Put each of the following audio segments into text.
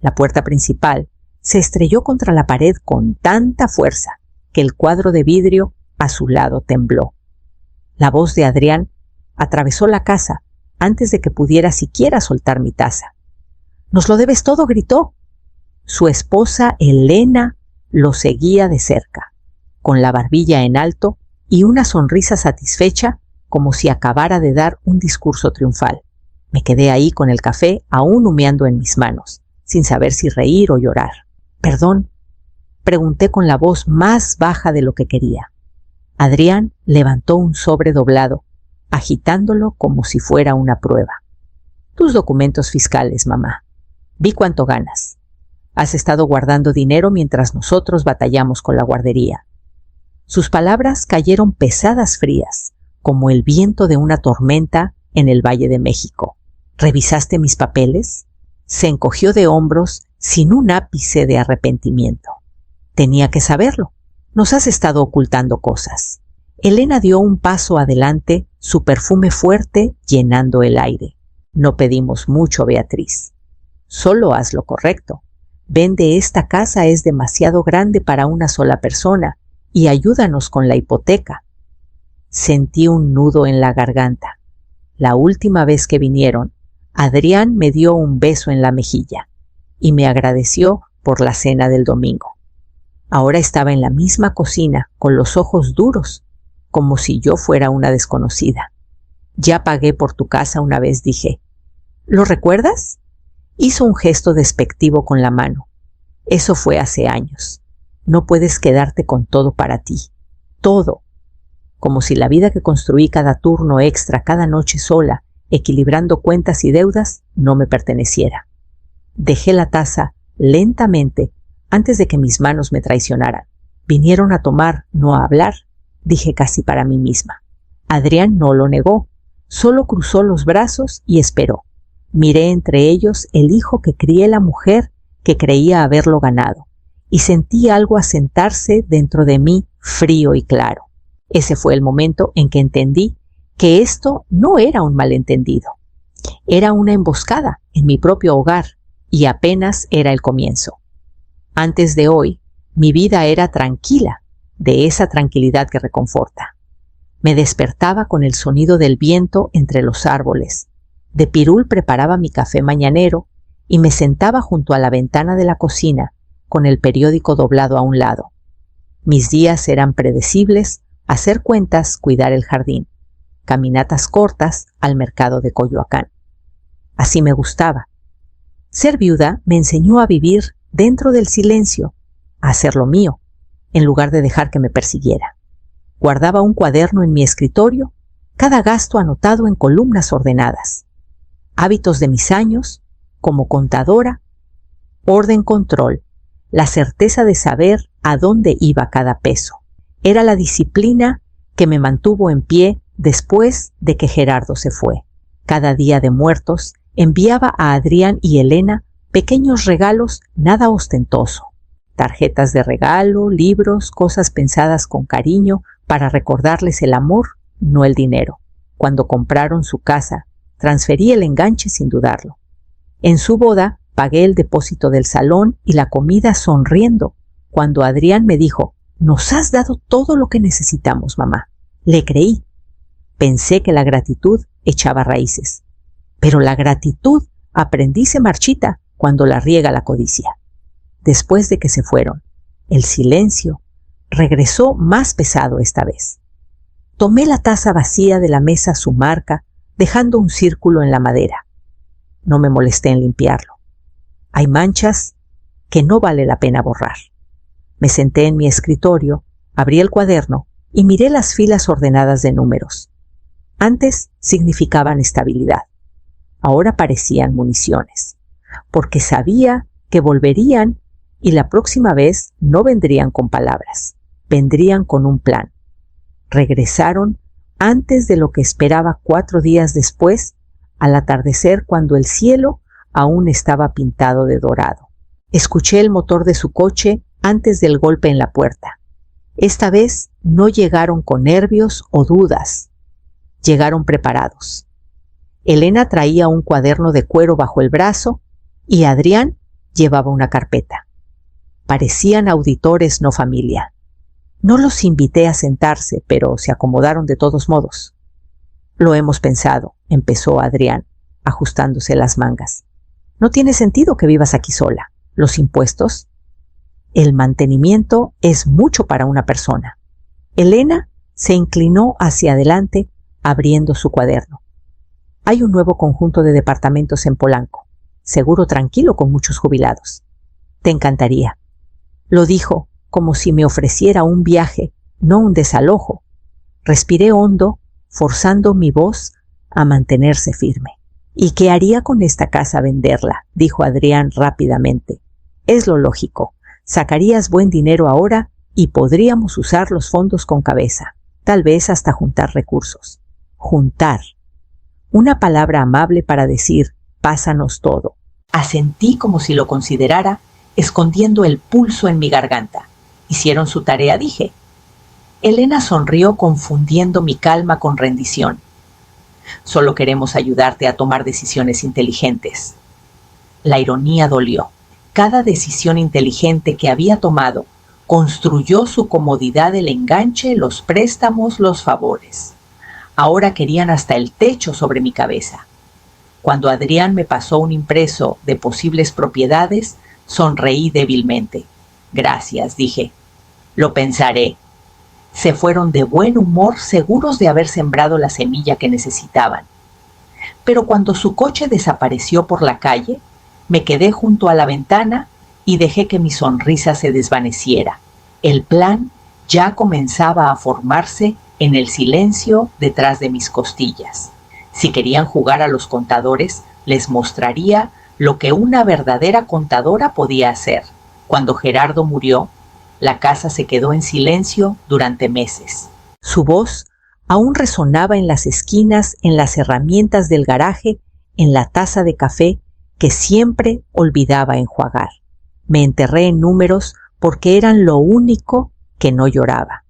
La puerta principal se estrelló contra la pared con tanta fuerza que el cuadro de vidrio a su lado tembló. La voz de Adrián atravesó la casa antes de que pudiera siquiera soltar mi taza. «¡Nos lo debes todo!», gritó. Su esposa Elena lo seguía de cerca, con la barbilla en alto y una sonrisa satisfecha como si acabara de dar un discurso triunfal. Me quedé ahí con el café aún humeando en mis manos, sin saber si reír o llorar. «¿Perdón?», pregunté con la voz más baja de lo que quería. Adrián levantó un sobre doblado, agitándolo como si fuera una prueba. «Tus documentos fiscales, mamá. Vi cuánto ganas. Has estado guardando dinero mientras nosotros batallamos con la guardería». Sus palabras cayeron pesadas, frías, como el viento de una tormenta en el Valle de México. «¿Revisaste mis papeles?». Se encogió de hombros sin un ápice de arrepentimiento. «Tenía que saberlo. Nos has estado ocultando cosas». Elena dio un paso adelante, su perfume fuerte llenando el aire. «No pedimos mucho, Beatriz. Solo haz lo correcto. Vende esta casa, es demasiado grande para una sola persona, y ayúdanos con la hipoteca». Sentí un nudo en la garganta. La última vez que vinieron, Adrián me dio un beso en la mejilla y me agradeció por la cena del domingo. Ahora estaba en la misma cocina, con los ojos duros, como si yo fuera una desconocida. «Ya pagué por tu casa una vez», dije. «¿Lo recuerdas?». Hizo un gesto despectivo con la mano. «Eso fue hace años. No puedes quedarte con todo para ti. Todo». Como si la vida que construí cada turno extra, cada noche sola, equilibrando cuentas y deudas, no me perteneciera. Dejé la taza lentamente antes de que mis manos me traicionaran. «Vinieron a tomar, no a hablar», dije casi para mí misma. Adrián no lo negó, solo cruzó los brazos y esperó. Miré entre ellos el hijo que crié, la mujer que creía haberlo ganado, y sentí algo asentarse dentro de mí frío y claro. Ese fue el momento en que entendí que esto no era un malentendido. Era una emboscada en mi propio hogar, y apenas era el comienzo. Antes de hoy, mi vida era tranquila, de esa tranquilidad que reconforta. Me despertaba con el sonido del viento entre los árboles. De pirul preparaba mi café mañanero y me sentaba junto a la ventana de la cocina, con el periódico doblado a un lado. Mis días eran predecibles: hacer cuentas, cuidar el jardín, caminatas cortas al mercado de Coyoacán. Así me gustaba. Ser viuda me enseñó a vivir dentro del silencio, a hacer lo mío, en lugar de dejar que me persiguiera. Guardaba un cuaderno en mi escritorio, cada gasto anotado en columnas ordenadas. Hábitos de mis años, como contadora: orden, control, la certeza de saber a dónde iba cada peso. Era la disciplina que me mantuvo en pie después de que Gerardo se fue. Cada día de Muertos enviaba a Adrián y Elena pequeños regalos, nada ostentoso. Tarjetas de regalo, libros, cosas pensadas con cariño para recordarles el amor, no el dinero. Cuando compraron su casa, transferí el enganche sin dudarlo. En su boda, pagué el depósito del salón y la comida sonriendo, cuando Adrián me dijo: «Nos has dado todo lo que necesitamos, mamá». Le creí. Pensé que la gratitud echaba raíces. Pero la gratitud, aprendí, se marchita cuando la riega la codicia. Después de que se fueron, el silencio regresó más pesado esta vez. Tomé la taza vacía de la mesa su marca, dejando un círculo en la madera. No me molesté en limpiarlo. Hay manchas que no vale la pena borrar. Me senté en mi escritorio, abrí el cuaderno y miré las filas ordenadas de números. Antes significaban estabilidad. Ahora parecían municiones, porque sabía que volverían, y la próxima vez no vendrían con palabras, vendrían con un plan. Regresaron antes de lo que esperaba 4 días después, al atardecer, cuando el cielo aún estaba pintado de dorado. Escuché el motor de su coche antes del golpe en la puerta. Esta vez no llegaron con nervios o dudas. Llegaron preparados. Elena traía un cuaderno de cuero bajo el brazo y Adrián Llevaba una carpeta. Parecían auditores, no familia. No los invité a sentarse, pero se acomodaron de todos modos. Lo hemos pensado, empezó Adrián, ajustándose las mangas. No tiene sentido que vivas aquí sola. ¿Los impuestos? El mantenimiento es mucho para una persona. Elena se inclinó hacia adelante, abriendo su cuaderno. Hay un nuevo conjunto de departamentos en Polanco, seguro tranquilo con muchos jubilados. Te encantaría. Lo dijo como si me ofreciera un viaje, no un desalojo. Respiré hondo, forzando mi voz a mantenerse firme. ¿Y qué haría con esta casa venderla?, dijo Adrián rápidamente. Es lo lógico. Sacarías buen dinero ahora y podríamos usar los fondos con cabeza, tal vez hasta juntar recursos. Juntar. Una palabra amable para decir, pásanos todo. Asentí como si lo considerara, escondiendo el pulso en mi garganta. Hicieron su tarea, dije. Elena sonrió confundiendo mi calma con rendición. Solo queremos ayudarte a tomar decisiones inteligentes. La ironía dolió. Cada decisión inteligente que había tomado construyó su comodidad el enganche, los préstamos, los favores. Ahora querían hasta el techo sobre mi cabeza. Cuando Adrián me pasó un impreso de posibles propiedades, sonreí débilmente. Gracias, dije. Lo pensaré. Se fueron de buen humor, seguros de haber sembrado la semilla que necesitaban. Pero cuando su coche desapareció por la calle, me quedé junto a la ventana y dejé que mi sonrisa se desvaneciera. El plan ya comenzaba a formarse en el silencio detrás de mis costillas. Si querían jugar a los contadores, les mostraría lo que una verdadera contadora podía hacer. Cuando Gerardo murió, la casa se quedó en silencio durante meses. Su voz aún resonaba en las esquinas, en las herramientas del garaje, en la taza de café que siempre olvidaba enjuagar. Me enterré en números porque eran lo único que no lloraba.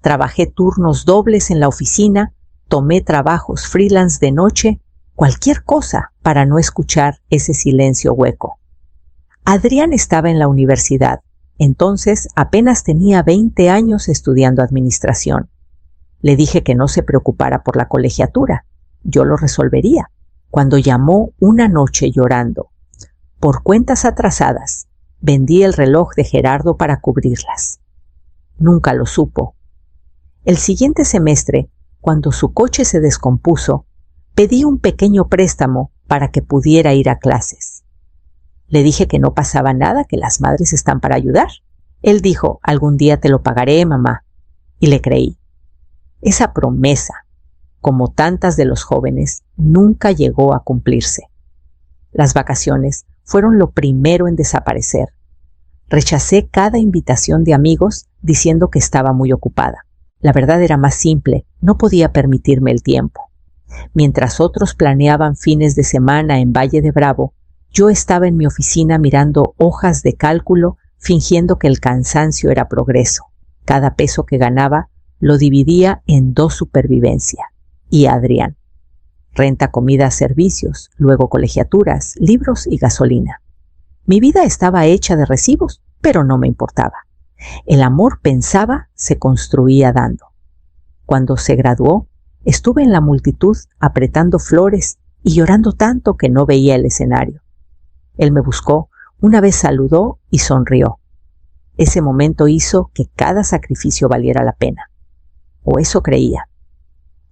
Trabajé turnos dobles en la oficina, tomé trabajos freelance de noche, cualquier cosa para no escuchar ese silencio hueco. Adrián estaba en la universidad. Entonces apenas tenía 20 años estudiando administración. Le dije que no se preocupara por la colegiatura. Yo lo resolvería. Cuando llamó una noche llorando. Por cuentas atrasadas, vendí el reloj de Gerardo para cubrirlas. Nunca lo supo. El siguiente semestre, cuando su coche se descompuso, pedí un pequeño préstamo para que pudiera ir a clases. Le dije que no pasaba nada, que las madres están para ayudar. Él dijo, algún día te lo pagaré, mamá. Y le creí. Esa promesa, como tantas de los jóvenes, nunca llegó a cumplirse. Las vacaciones fueron lo primero en desaparecer. Rechacé cada invitación de amigos diciendo que estaba muy ocupada. La verdad era más simple, no podía permitirme el tiempo. Mientras otros planeaban fines de semana en Valle de Bravo, yo estaba en mi oficina mirando hojas de cálculo, fingiendo que el cansancio era progreso. Cada peso que ganaba lo dividía en 2 supervivencia. Y Adrián. Renta, comida, servicios, luego colegiaturas, libros y gasolina. Mi vida estaba hecha de recibos, pero no me importaba. El amor, pensaba, se construía dando. Cuando se graduó, estuve en la multitud apretando flores y llorando tanto que no veía el escenario. Él me buscó, una vez saludó y sonrió. Ese momento hizo que cada sacrificio valiera la pena. O eso creía.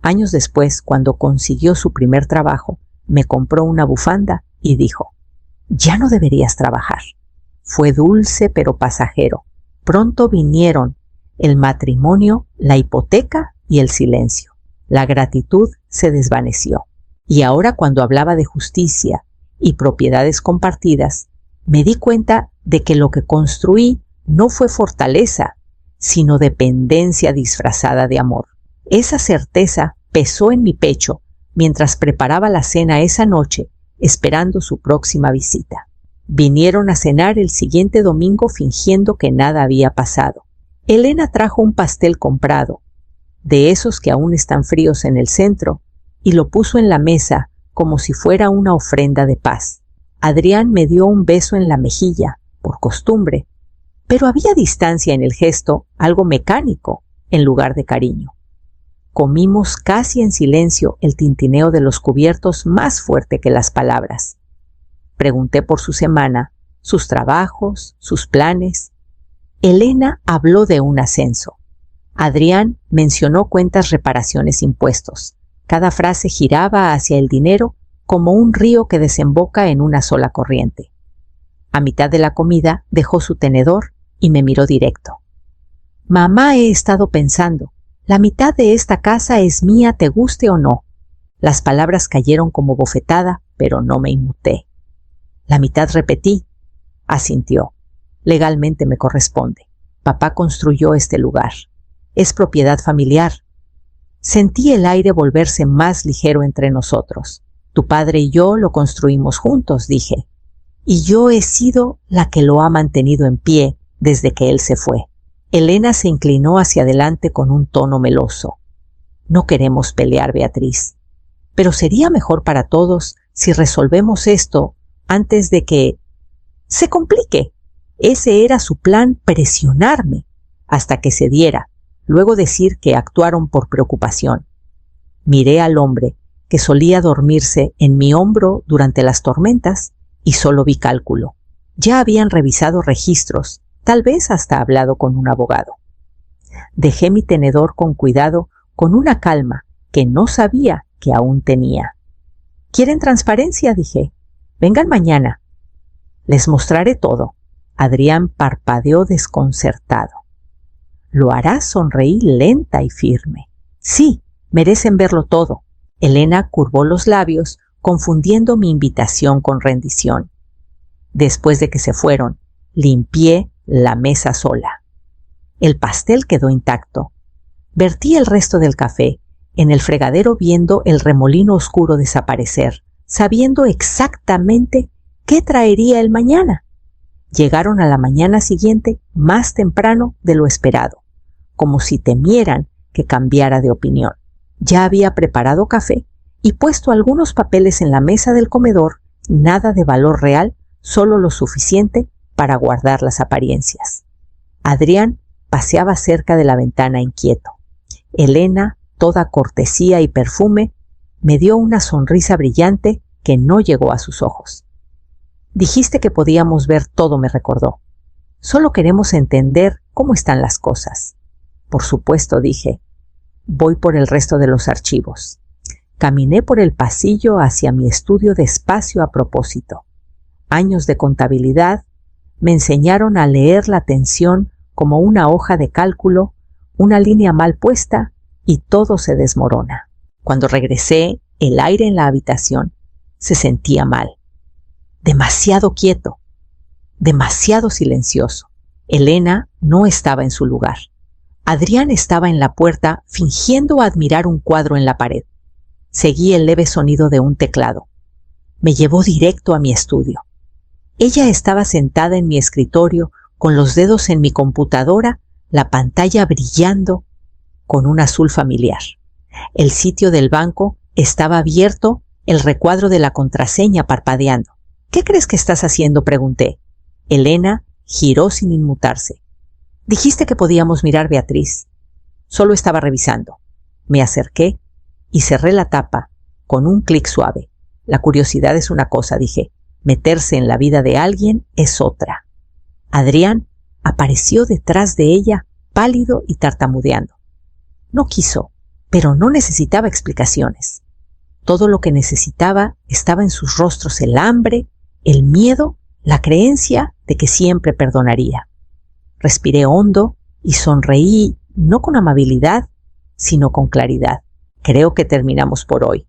Años después, cuando consiguió su primer trabajo, me compró una bufanda y dijo, «Ya no deberías trabajar». Fue dulce pero pasajero. Pronto vinieron el matrimonio, la hipoteca y el silencio. La gratitud se desvaneció. Y ahora, cuando hablaba de justicia y propiedades compartidas, me di cuenta de que lo que construí no fue fortaleza, sino dependencia disfrazada de amor. Esa certeza pesó en mi pecho mientras preparaba la cena esa noche, esperando su próxima visita. Vinieron a cenar el siguiente domingo fingiendo que nada había pasado. Elena trajo un pastel comprado, de esos que aún están fríos en el centro, y lo puso en la mesa como si fuera una ofrenda de paz. Adrián me dio un beso en la mejilla, por costumbre, pero había distancia en el gesto, algo mecánico, en lugar de cariño. Comimos casi en silencio el tintineo de los cubiertos más fuerte que las palabras. Pregunté por su semana, sus trabajos, sus planes. Elena habló de un ascenso. Adrián mencionó cuentas, reparaciones, impuestos. Cada frase giraba hacia el dinero como un río que desemboca en una sola corriente. A mitad de la comida dejó su tenedor y me miró directo. Mamá, he estado pensando, la mitad de esta casa es mía, te guste o no. Las palabras cayeron como bofetada, pero no me inmuté. La mitad, repetí. Asintió. Legalmente me corresponde. Papá construyó este lugar. Es propiedad familiar. Sentí el aire volverse más ligero entre nosotros. Tu padre y yo lo construimos juntos, dije. Y yo he sido la que lo ha mantenido en pie desde que él se fue. Elena se inclinó hacia adelante con un tono meloso. No queremos pelear, Beatriz. Pero sería mejor para todos si resolvemos esto antes de que se complique. Ese era su plan, presionarme hasta que se diera, luego decir que actuaron por preocupación. Miré al hombre que solía dormirse en mi hombro durante las tormentas y solo vi cálculo. Ya habían revisado registros, tal vez hasta hablado con un abogado. Dejé mi tenedor con cuidado, con una calma que no sabía que aún tenía. ¿Quieren transparencia?, dije. Vengan mañana. Les mostraré todo. Adrián parpadeó desconcertado. ¿Lo harás?, sonreí lenta y firme. Sí, merecen verlo todo. Elena curvó los labios, confundiendo mi invitación con rendición. Después de que se fueron, limpié la mesa sola. El pastel quedó intacto. Vertí el resto del café en el fregadero viendo el remolino oscuro desaparecer, sabiendo exactamente qué traería el mañana. Llegaron a la mañana siguiente más temprano de lo esperado, como si temieran que cambiara de opinión. Ya había preparado café y puesto algunos papeles en la mesa del comedor, nada de valor real, solo lo suficiente para guardar las apariencias. Adrián paseaba cerca de la ventana inquieto. Elena, toda cortesía y perfume, me dio una sonrisa brillante que no llegó a sus ojos. Dijiste que podíamos ver todo, me recordó. Solo queremos entender cómo están las cosas. Por supuesto, dije. Voy por el resto de los archivos. Caminé por el pasillo hacia mi estudio despacio a propósito. Años de contabilidad me enseñaron a leer la tensión como una hoja de cálculo, una línea mal puesta y todo se desmorona. Cuando regresé, el aire en la habitación se sentía mal. Demasiado quieto, demasiado silencioso. Elena no estaba en su lugar. Adrián estaba en la puerta fingiendo admirar un cuadro en la pared. Seguí el leve sonido de un teclado. Me llevó directo a mi estudio. Ella estaba sentada en mi escritorio con los dedos en mi computadora, la pantalla brillando con un azul familiar. El sitio del banco estaba abierto, el recuadro de la contraseña parpadeando. ¿Qué crees que estás haciendo?, pregunté. Elena giró sin inmutarse. Dijiste que podíamos mirar, Beatriz. Solo estaba revisando. Me acerqué y cerré la tapa con un clic suave. La curiosidad es una cosa, dije. Meterse en la vida de alguien es otra. Adrián apareció detrás de ella, pálido y tartamudeando. No quiso, pero no necesitaba explicaciones. Todo lo que necesitaba estaba en sus rostros: el hambre, el miedo, la creencia de que siempre perdonaría. Respiré hondo y sonreí, no con amabilidad, sino con claridad. Creo que terminamos por hoy.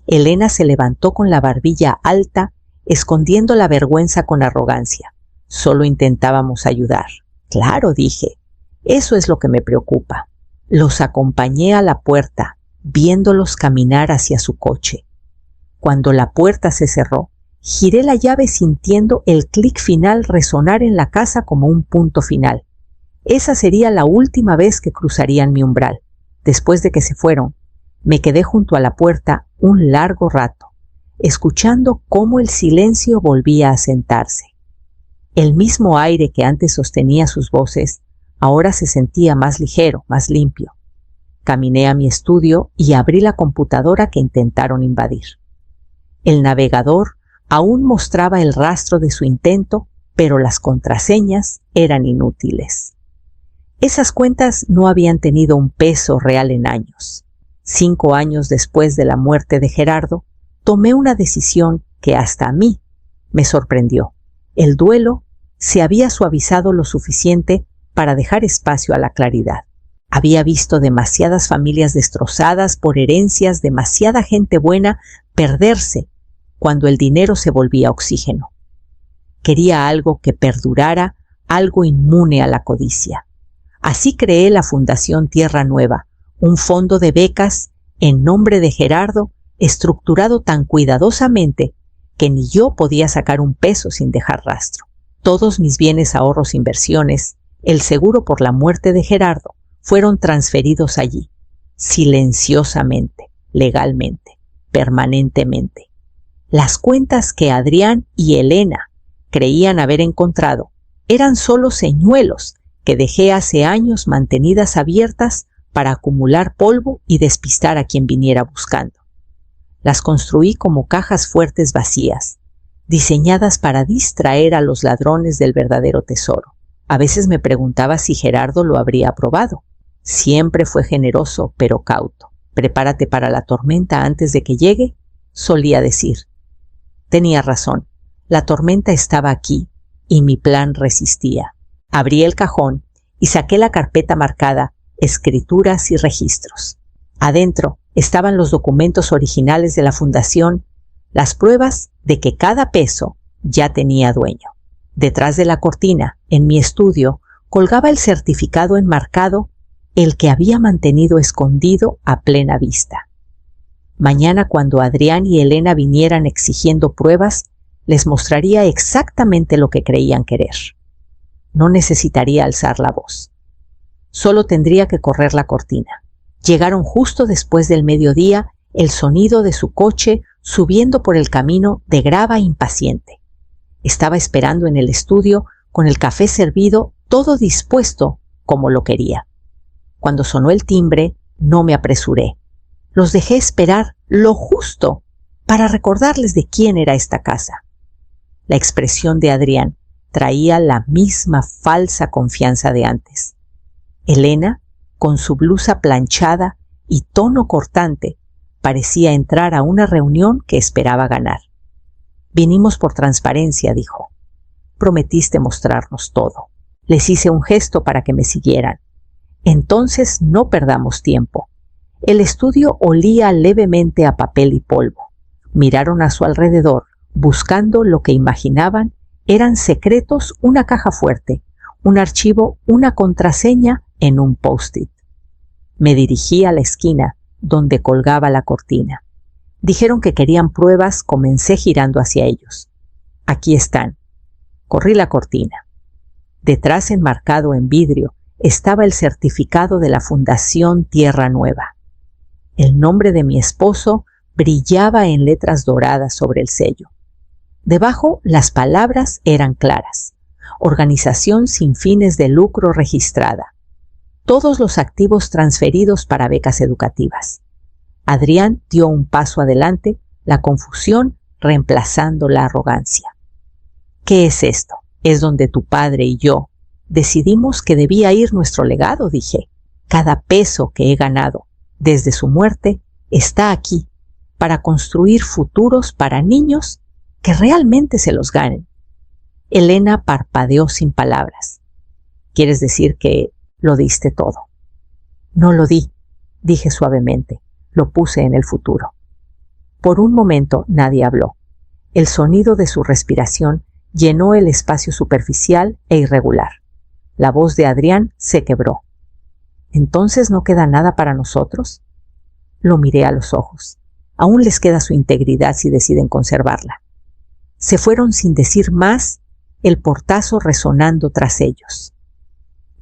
Elena se levantó con la barbilla alta, escondiendo la vergüenza con arrogancia. Solo intentábamos ayudar. Claro, dije. Eso es lo que me preocupa. Los acompañé a la puerta, viéndolos caminar hacia su coche. Cuando la puerta se cerró, giré la llave sintiendo el clic final resonar en la casa como un punto final. Esa sería la última vez que cruzarían mi umbral. Después de que se fueron, me quedé junto a la puerta un largo rato, escuchando cómo el silencio volvía a sentarse. El mismo aire que antes sostenía sus voces, ahora se sentía más ligero, más limpio. Caminé a mi estudio y abrí la computadora que intentaron invadir. El navegador aún mostraba el rastro de su intento, pero las contraseñas eran inútiles. Esas cuentas no habían tenido un peso real en años. 5 años después de la muerte de Gerardo, tomé una decisión que hasta a mí me sorprendió. El duelo se había suavizado lo suficiente para dejar espacio a la claridad. Había visto demasiadas familias destrozadas por herencias, demasiada gente buena perderse cuando el dinero se volvía oxígeno. Quería algo que perdurara, algo inmune a la codicia. Así creé la Fundación Tierra Nueva, un fondo de becas en nombre de Gerardo, estructurado tan cuidadosamente que ni yo podía sacar un peso sin dejar rastro. Todos mis bienes, ahorros, inversiones, el seguro por la muerte de Gerardo, fueron transferidos allí, silenciosamente, legalmente, permanentemente. Las cuentas que Adrián y Elena creían haber encontrado eran solo señuelos que dejé hace años mantenidas abiertas para acumular polvo y despistar a quien viniera buscando. Las construí como cajas fuertes vacías, diseñadas para distraer a los ladrones del verdadero tesoro. A veces me preguntaba si Gerardo lo habría aprobado. Siempre fue generoso, pero cauto. «Prepárate para la tormenta antes de que llegue», solía decir. Tenía razón. La tormenta estaba aquí y mi plan resistía. Abrí el cajón y saqué la carpeta marcada Escrituras y Registros. Adentro estaban los documentos originales de la fundación, las pruebas de que cada peso ya tenía dueño. Detrás de la cortina, en mi estudio, colgaba el certificado enmarcado, el que había mantenido escondido a plena vista. Mañana, cuando Adrián y Elena vinieran exigiendo pruebas, les mostraría exactamente lo que creían querer. No necesitaría alzar la voz. Solo tendría que correr la cortina. Llegaron justo después del mediodía, el sonido de su coche subiendo por el camino de grava impaciente. Estaba esperando en el estudio con el café servido, todo dispuesto como lo quería. Cuando sonó el timbre, no me apresuré. Los dejé esperar lo justo para recordarles de quién era esta casa. La expresión de Adrián traía la misma falsa confianza de antes. Elena, con su blusa planchada y tono cortante, parecía entrar a una reunión que esperaba ganar. «Vinimos por transparencia», dijo. «Prometiste mostrarnos todo». Les hice un gesto para que me siguieran. «Entonces no perdamos tiempo». El estudio olía levemente a papel y polvo. Miraron a su alrededor, buscando lo que imaginaban eran secretos, una caja fuerte, un archivo, una contraseña en un post-it. Me dirigí a la esquina donde colgaba la cortina. Dijeron que querían pruebas, comencé girando hacia ellos. «Aquí están». Corrí la cortina. Detrás, enmarcado en vidrio, estaba el certificado de la Fundación Tierra Nueva. El nombre de mi esposo brillaba en letras doradas sobre el sello. Debajo las palabras eran claras: Organización sin fines de lucro registrada. Todos los activos transferidos para becas educativas. Adrián dio un paso adelante, la confusión reemplazando la arrogancia. «¿Qué es esto? Es donde tu padre y yo decidimos que debía ir nuestro legado», dije. «Cada peso que he ganado desde su muerte está aquí para construir futuros para niños que realmente se los ganen». Elena parpadeó sin palabras. «¿Quieres decir que lo diste todo?» «No lo di», dije suavemente. «Lo puse en el futuro». Por un momento nadie habló. El sonido de su respiración llenó el espacio superficial e irregular. La voz de Adrián se quebró. «¿Entonces no queda nada para nosotros?» Lo miré a los ojos. Aún les queda su integridad si deciden conservarla. Se fueron sin decir más, el portazo resonando tras ellos.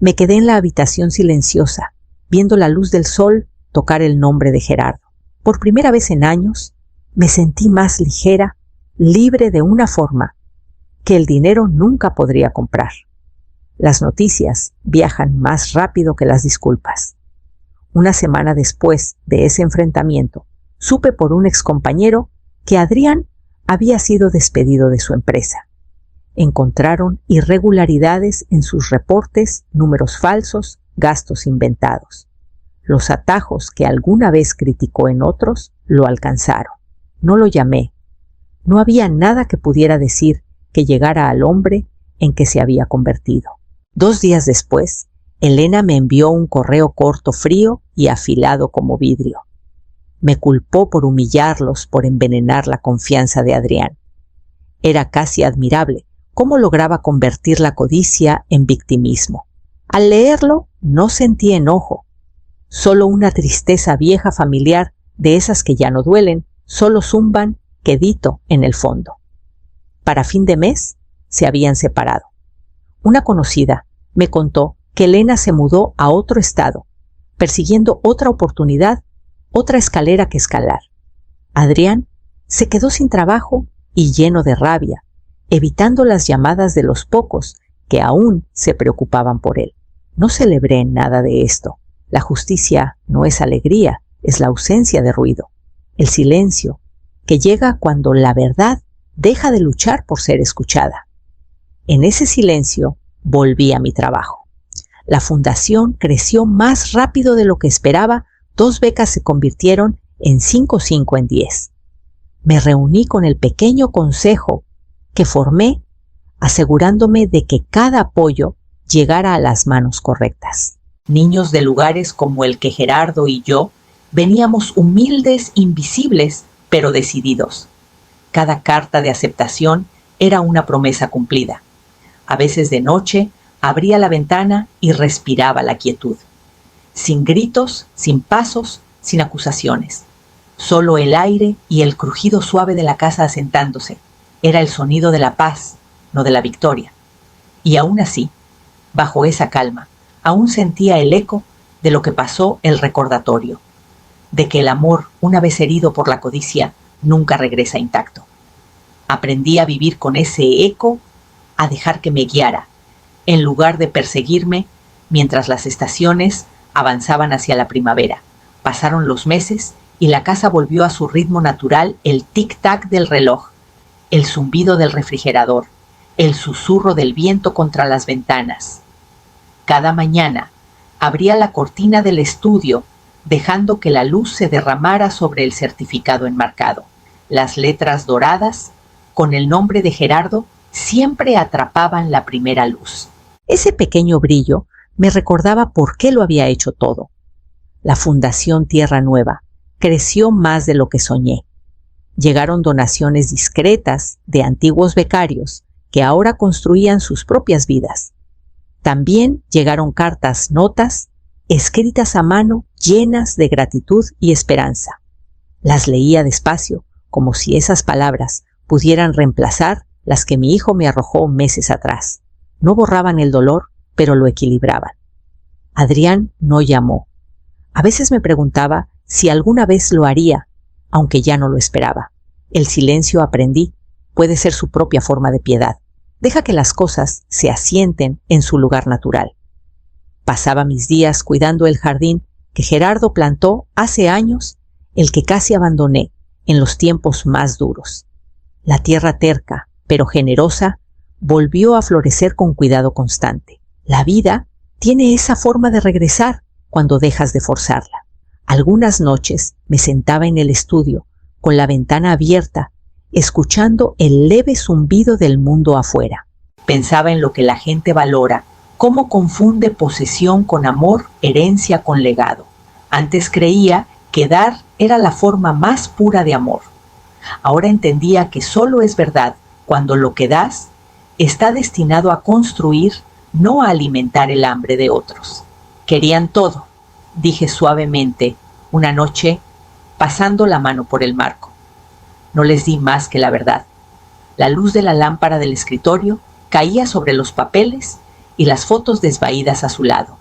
Me quedé en la habitación silenciosa, viendo la luz del sol tocar el nombre de Gerardo. Por primera vez en años, me sentí más ligera, libre de una forma que el dinero nunca podría comprar. Las noticias viajan más rápido que las disculpas. Una semana después de ese enfrentamiento, supe por un excompañero que Adrián había sido despedido de su empresa. Encontraron irregularidades en sus reportes, números falsos, gastos inventados. Los atajos que alguna vez criticó en otros lo alcanzaron. No lo llamé. No había nada que pudiera decir que llegara al hombre en que se había convertido. 2 días después, Elena me envió un correo corto, frío y afilado como vidrio. Me culpó por humillarlos, por envenenar la confianza de Adrián. Era casi admirable cómo lograba convertir la codicia en victimismo. Al leerlo, no sentí enojo, solo una tristeza vieja familiar de esas que ya no duelen, solo zumban quedito en el fondo. Para fin de mes, se habían separado. Una conocida me contó que Elena se mudó a otro estado, persiguiendo otra oportunidad, otra escalera que escalar. Adrián se quedó sin trabajo y lleno de rabia, evitando las llamadas de los pocos que aún se preocupaban por él. No celebré nada de esto. La justicia no es alegría, es la ausencia de ruido. El silencio que llega cuando la verdad deja de luchar por ser escuchada. En ese silencio volví a mi trabajo. La fundación creció más rápido de lo que esperaba. 2 becas se convirtieron en 5 en 10. Me reuní con el pequeño consejo que formé, asegurándome de que cada apoyo llegara a las manos correctas. Niños de lugares como el que Gerardo y yo veníamos humildes, invisibles, pero decididos. Cada carta de aceptación era una promesa cumplida. A veces de noche abría la ventana y respiraba la quietud. Sin gritos, sin pasos, sin acusaciones. Solo el aire y el crujido suave de la casa asentándose. Era el sonido de la paz, no de la victoria. Y aún así, bajo esa calma, aún sentía el eco de lo que pasó, el recordatorio, de que el amor, una vez herido por la codicia, nunca regresa intacto. Aprendí a vivir con ese eco, a dejar que me guiara, en lugar de perseguirme, mientras las estaciones avanzaban hacia la primavera. Pasaron los meses y la casa volvió a su ritmo natural, el tic-tac del reloj, el zumbido del refrigerador, el susurro del viento contra las ventanas. Cada mañana abría la cortina del estudio, dejando que la luz se derramara sobre el certificado enmarcado. Las letras doradas, con el nombre de Gerardo, siempre atrapaban la primera luz. Ese pequeño brillo me recordaba por qué lo había hecho todo. La Fundación Tierra Nueva creció más de lo que soñé. Llegaron donaciones discretas de antiguos becarios que ahora construían sus propias vidas. También llegaron cartas, notas, escritas a mano, llenas de gratitud y esperanza. Las leía despacio, como si esas palabras pudieran reemplazar las que mi hijo me arrojó meses atrás. No borraban el dolor, pero lo equilibraban. Adrián no llamó. A veces me preguntaba si alguna vez lo haría, aunque ya no lo esperaba. El silencio, aprendí, puede ser su propia forma de piedad. Deja que las cosas se asienten en su lugar natural. Pasaba mis días cuidando el jardín que Gerardo plantó hace años, el que casi abandoné en los tiempos más duros. La tierra terca, pero generosa, volvió a florecer con cuidado constante. La vida tiene esa forma de regresar cuando dejas de forzarla. Algunas noches me sentaba en el estudio, con la ventana abierta, escuchando el leve zumbido del mundo afuera. Pensaba en lo que la gente valora, cómo confunde posesión con amor, herencia con legado. Antes creía que dar era la forma más pura de amor. Ahora entendía que solo es verdad cuando lo que das está destinado a construir, no a alimentar el hambre de otros. Querían todo, dije suavemente una noche, pasando la mano por el marco. No les di más que la verdad. La luz de la lámpara del escritorio caía sobre los papeles y las fotos desvaídas a su lado.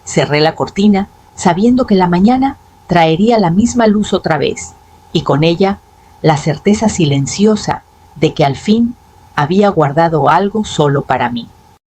Cerré la cortina, sabiendo que la mañana traería la misma luz otra vez, y con ella la certeza silenciosa de que al fin había guardado algo solo para mí.